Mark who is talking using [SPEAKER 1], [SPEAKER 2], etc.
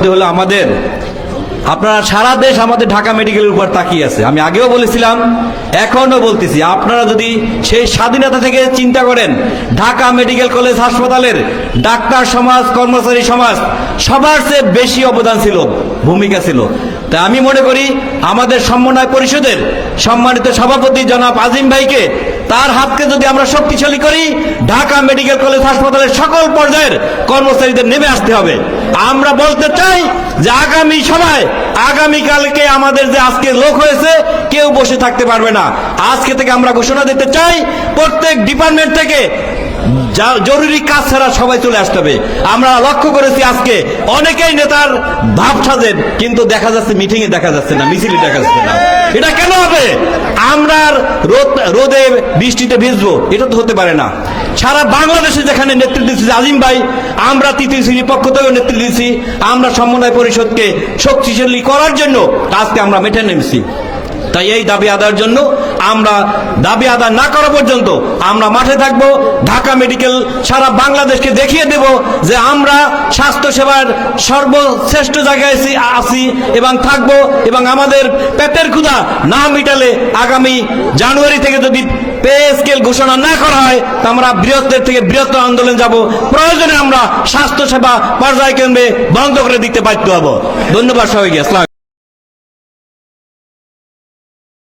[SPEAKER 1] করতে হলে আমাদের, আপনারা সারা দেশ আমাদের ঢাকা মেডিকেলের উপর তাকিয়ে আছে। আমি আগেও বলেছিলাম, এখনো বলতেছি, আপনারা যদি সেই স্বাধীনতা থেকে চিন্তা করেন, ঢাকা মেডিকেল কলেজ হাসপাতালের ডাক্তার সমাজ, কর্মচারী সমাজ সবার চেয়ে বেশি অবদান ছিল, ভূমিকা ছিল। তাই আমি মনে করি আমাদের সমন্বয় পরিষদের সম্মানিত সভাপতি জনাব আজিম ভাইকে, তার হাতকে যদি আমরা শক্তিশালী করি, ঢাকা মেডিকেল কলেজ হাসপাতালের সকল পর্যায়ের কর্মচারীদের নেমে আসতে হবে। আমরা বলতে চাই যে আগামী সভায়, আগামীকালকে আমাদের যে আজকে লোক হয়েছে, কেউ বসে থাকতে পারবে না। আজকে থেকে আমরা ঘোষণা দিতে চাই, প্রত্যেক ডিপার্টমেন্ট থেকে জরুরি কাজ ছাড়া সবাই চলে আসতে হবে। আমরা লক্ষ্য করেছি আজকে অনেকেই নেতার ভাব সাজেন, কিন্তু দেখা যাচ্ছে মিটিং এ দেখা যাচ্ছে না, মিছিলে দেখা যাচ্ছে না। এটা কেন হবে? আমরা রোদে বৃষ্টিতে ভিজবো, এটা তো হতে পারে না। সারা বাংলাদেশে যেখানে নেতৃত্ব দিচ্ছি আজিম ভাই, আমরা তৃতীয় শ্রেণীর পক্ষ থেকেও নেতৃত্ব দিচ্ছি, আমরা সমন্বয় পরিষদকে শক্তিশালী করার জন্য আজকে আমরা মেঠে নেমেছি। তাই এই দাবি আদায়ের জন্য আমরা দাবি আদায় না করা পর্যন্ত আমরা মাঠে থাকব। ঢাকা মেডিকেল সারা বাংলাদেশকে দেখিয়ে দেব যে আমরা স্বাস্থ্য সেবার সর্বশ্রেষ্ঠ জায়গায় আছি এবং থাকব। এবং আমাদের পেটের ক্ষুধা না মিটালে আগামী জানুয়ারি থেকে যদি পে স্কেল ঘোষণা না করা হয়, তা আমরা বৃহত্তর থেকে বৃহত্তর আন্দোলন যাব। প্রয়োজনে আমরা স্বাস্থ্য সেবা পর্যায়ক্রমে বন্ধ করে দিতে বাধ্য হব। ধন্যবাদ সবাইকে। আসসালাম।